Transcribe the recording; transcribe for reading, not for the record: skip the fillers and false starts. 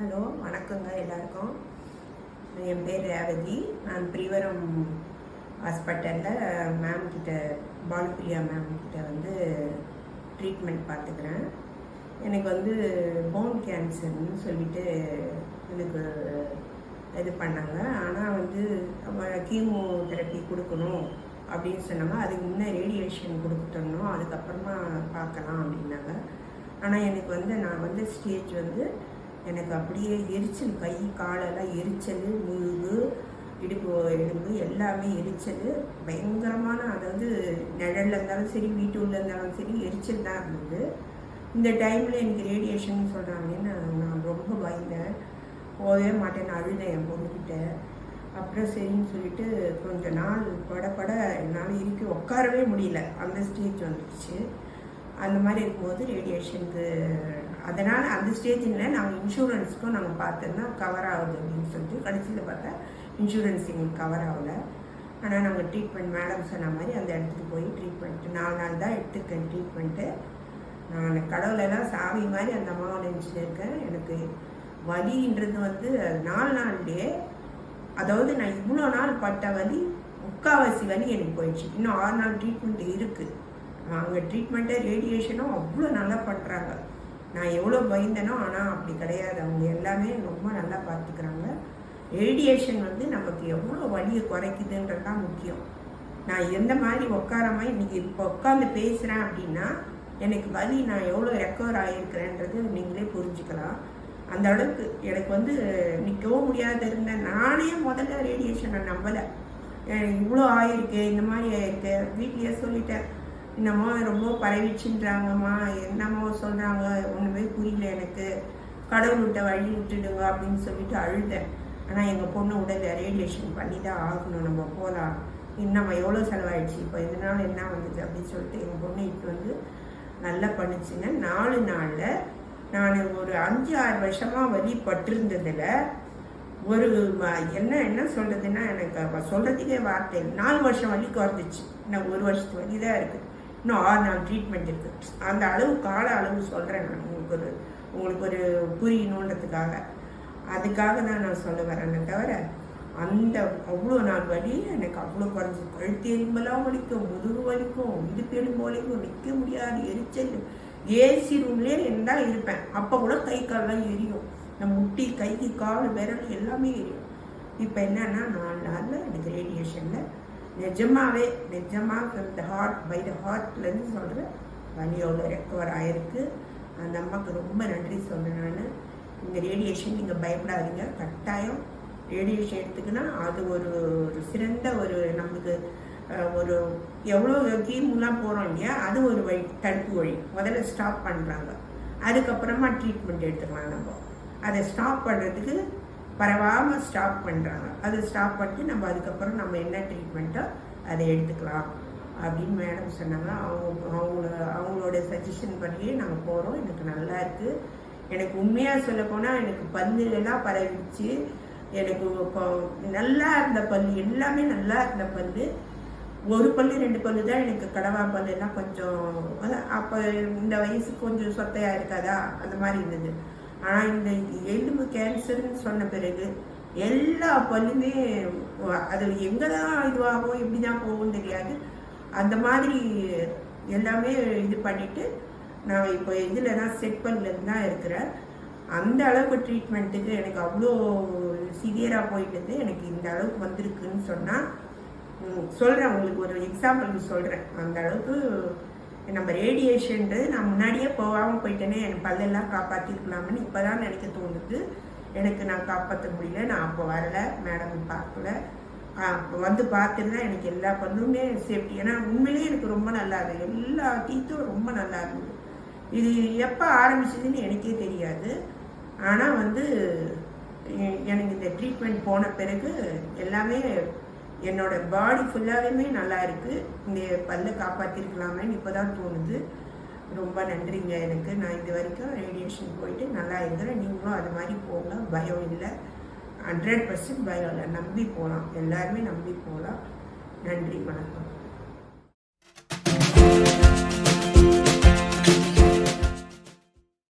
Hello, வணக்கங்க எல்லாருக்கும். என் பேர் ரேவதி. நான் பிரிவரம் ஹாஸ்பிட்டலில் மேம் கிட்ட, பாலுப்பிரியா மேம் கிட்ட வந்து ட்ரீட்மெண்ட் பார்த்துக்கிறேன். எனக்கு வந்து போன் கேன்சர்னு சொல்லிட்டு எனக்கு இது பண்ணாங்க. ஆனால் வந்து கீமோ தெரப்பி கொடுக்கணும் அப்படின்னு சொன்னாங்க. அதுக்கு முன்னே ரேடியேஷன் கொடுத்துட்டோம், அதுக்கப்புறமா பார்க்கலாம் அப்படின்னாங்க. ஆனால் எனக்கு வந்து நான் வந்து ஸ்டேஜ் வந்து எனக்கு அப்படியே எரிச்சல், கை காலெல்லாம் எரிச்சல், முதுகு, இடுப்பு எலும்பு எல்லாமே எரிச்சல் பயங்கரமான. அதாவது நிழலில் இருந்தாலும் சரி, வீட்டுள்ள இருந்தாலும் சரி, எரிச்சல் தான் இருந்தது. இந்த டைமில் எனக்கு ரேடியேஷன் சொல்கிறாங்கன்னு நான் ரொம்ப பயந்தேன். போகவே மாட்டேன்னு அழுதேன் என் பொண்ணுக்கிட்ட. அப்புறம் சரின்னு சொல்லிட்டு கொஞ்சம் நாள் பட என்னால் உட்காரவே முடியல, அந்த ஸ்டேஜ் வந்துடுச்சு. அந்த மாதிரி இருக்கும்போது ரேடியேஷனுக்கு, அதனால் அந்த ஸ்டேஜில் நாங்கள் இன்சூரன்ஸுக்கும் நாங்கள் பார்த்தோன்னா கவர் ஆகுது அப்படின்னு சொல்லிட்டு கடைசியில் பார்த்தா இன்சூரன்ஸ் எங்களுக்கு கவர் ஆகலை. ஆனால் நாங்கள் ட்ரீட்மெண்ட் மேடம் சொன்ன மாதிரி அந்த இடத்துக்கு போய் ட்ரீட்மெண்ட்டு 4 நாள் தான் எடுத்துருக்கேன் ட்ரீட்மெண்ட்டு. நான் கடவுளெல்லாம் சாமி மாதிரி அந்த அம்மாவை நினச்சிட்டு இருக்கேன். எனக்கு வலின்றது வந்து 4 நாள்லேயே, அதாவது நான் இவ்வளோ நாள் பட்ட வலி முக்கால்வாசி வலி எனக்கு போயிடுச்சு. இன்னும் 6 நாள் ட்ரீட்மெண்ட் இருக்குது. அங்கே ட்ரீட்மெண்ட்டை ரேடியேஷனும் அவ்வளோ நல்லா பண்ணுறாங்க. நான் எவ்வளோ பயந்தேனோ, ஆனால் அப்படி கிடையாது. அவங்க எல்லாமே ரொம்ப நல்லா பார்த்துக்கிறாங்க. ரேடியேஷன் வந்து நமக்கு எவ்வளோ வலியை குறைக்குதுன்றது தான் முக்கியம். நான் எந்த மாதிரி உட்காராம இன்றைக்கி இப்போ உட்காந்து பேசுகிறேன் அப்படின்னா எனக்கு வலி நான் எவ்வளோ ரெக்கவர் ஆகியிருக்கிறேன்றது நீங்களே புரிஞ்சுக்கலாம். அந்த அளவுக்கு எனக்கு வந்து நிற்கவும் முடியாத இருந்தேன். நானே முதல்ல ரேடியேஷனை நம்பலை. இவ்வளோ ஆயிருக்கு, இந்த மாதிரி ஆயிருக்கு. வீட்லேயே சொல்லிட்டேன், என்னமோ ரொம்ப பரவிச்சுன்றாங்கம்மா, என்னமோ சொல்கிறாங்க, ஒன்றுமே புரியல எனக்கு, கடவுள் விட்ட வழி விட்டுடுங்க அப்படின்னு சொல்லிட்டு அழுதேன். ஆனால் எங்கள் பொண்ணு உடல் ரேடியேஷன் பண்ணி தான் ஆகணும், நம்ம போகலாம், இன்னும் எவ்வளோ செலவாயிடுச்சு, இப்போ இதனால என்ன வந்துச்சு அப்படின்னு சொல்லிட்டு எங்கள் பொண்ணு இப்போ வந்து நல்லா பண்ணிச்சுங்க. 4 நாளில் நான் ஒரு 5-6 வருஷமாக வழிபட்டிருந்ததில் ஒரு என்ன சொல்கிறதுன்னா, எனக்கு சொல்கிறதுக்கே வார்த்தை 4 வருஷம் வலி குறைஞ்சிச்சு. இன்னும் 1 வருஷத்து வலி தான் இருக்குது. இன்னும் 6 நாள் ட்ரீட்மெண்ட் இருக்குது. அந்த அளவு கால அளவு சொல்கிறேன் நான் உங்களுக்கு ஒரு புரியணுன்றதுக்காக. அதுக்காக தான் நான் சொல்ல வரேன்னு தவிர, அந்த அவ்வளோ நாள் வலி எனக்கு அவ்வளோ குறைஞ்சி. கழுத்து எலும்பெல்லாம் வலிக்கும், முதுகு வலிக்கும், இடுப்பு எலும்பு வலிக்கும், நிற்க முடியாது, எரிச்சல். ஏசி ரூம்லேயே இருந்தால் இருப்பேன். அப்போ கூட கை காலெலாம் எரியும், நம்ம முட்டி, கை, கால், விரல் எல்லாமே எரியும். இப்போ என்னன்னா 4 நாளில் எனக்கு ரேடியேஷனில் நிஜமாக இந்த பை த ஹார்ட்லேருந்து சொல்கிறேன், வலியோட ரெக்கவர் ஆகிருக்கு. அந்த அம்மாவுக்கு ரொம்ப நன்றி சொல்கிறேன் நான். இந்த ரேடியேஷன் நீங்கள் பயப்படாதீங்க, கட்டாயம் ரேடியேஷன் எடுத்துக்கினா அது ஒரு சிறந்த ஒரு நம்மளுக்கு ஒரு எவ்வளோ கீமுலாம் போகிறோம் இல்லையா, அது ஒரு வழி, தடுப்பு வழி. முதல்ல ஸ்டாப் பண்ணுறாங்க, அதுக்கப்புறமா ட்ரீட்மெண்ட் எடுத்துக்கலாம். நம்ம அதை ஸ்டாப் பண்ணுறதுக்கு பரவாமல் ஸ்டாப் பண்ணுறாங்க. அதை ஸ்டாப் பண்ணிட்டு நம்ம அதுக்கப்புறம் நம்ம என்ன ட்ரீட்மெண்ட்டோ அதை எடுத்துக்கலாம் அப்படின்னு மேடம் சொன்னாங்க. அவங்களோட சஜஷன் பண்ணியே நாங்கள் போகிறோம். எனக்கு நல்லா இருக்குது. எனக்கு உண்மையாக சொல்ல போனால் எனக்கு பல்லுலாம் பரவிச்சு. எனக்கு நல்லா இருந்த பல்லு எல்லாமே நல்லா இருந்த பல்லு, 1 பல்லு 2 பல்லு தான் எனக்கு கடவா பல்லுலாம் கொஞ்சம், அப்போ இந்த வயசுக்கு கொஞ்சம் சொத்தையாக இருக்காதா, அந்த மாதிரி இருந்தது. ஆனால் இந்த எலும்பு கேன்சர்னு சொன்ன பிறகு எல்லா பல்லுமே அது எங்கே தான் இதுவாகும், எப்படி தான் போகும் தெரியாது. அந்த மாதிரி எல்லாமே இது பண்ணிவிட்டு நான் இப்போ இதில் தான் செட் பண்ணில் தான் இருக்கிறேன். அந்த அளவுக்கு ட்ரீட்மெண்ட்டுக்கு எனக்கு அவ்வளோ சிவியராக போயிட்டது. எனக்கு இந்த அளவுக்கு வந்திருக்குன்னு சொன்னால் சொல்கிறேன், உங்களுக்கு ஒரு எக்ஸாம்பிள் சொல்கிறேன். அந்த அளவுக்கு நம்ம ரேடியேஷன்றது நான் முன்னாடியே போகாமல் போயிட்டேனே, என் பல்லெல்லாம் காப்பாற்றிருக்கலாம்னு இப்போ தான் நினைக்க தோணுது. எனக்கு நான் காப்பாற்ற முடியல, நான் அப்போ வரலை, மேடம் பார்க்கல. வந்து பார்த்துருந்தா எனக்கு எல்லா பல்லுமே சேஃப்டி. ஏன்னா உண்மையிலேயே எனக்கு ரொம்ப நல்லா இருந்தது, எல்லா டீத்தும் ரொம்ப நல்லா இருந்தது. இது எப்போ ஆரம்பிச்சதுன்னு எனக்கே தெரியாது. ஆனால் வந்து எனக்கு இந்த ட்ரீட்மெண்ட் போன பிறகு எல்லாமே என்னோட பாடி ஃபுல்லாகவே நல்லா இருக்குது. இந்த பல்லை காப்பாற்றிருக்கலாமேன்னு இப்போ தான் தோணுது. ரொம்ப நன்றிங்க எனக்கு. நான் இது வரைக்கும் ரேடியேஷன் போயிட்டு நல்லா இருக்கிறேன். நீங்களும் அது மாதிரி போங்க, பயம் இல்லை, 100% பயம் இல்லை, நம்பி போகலாம், எல்லாருமே நம்பி போகலாம். நன்றி, வணக்கம்.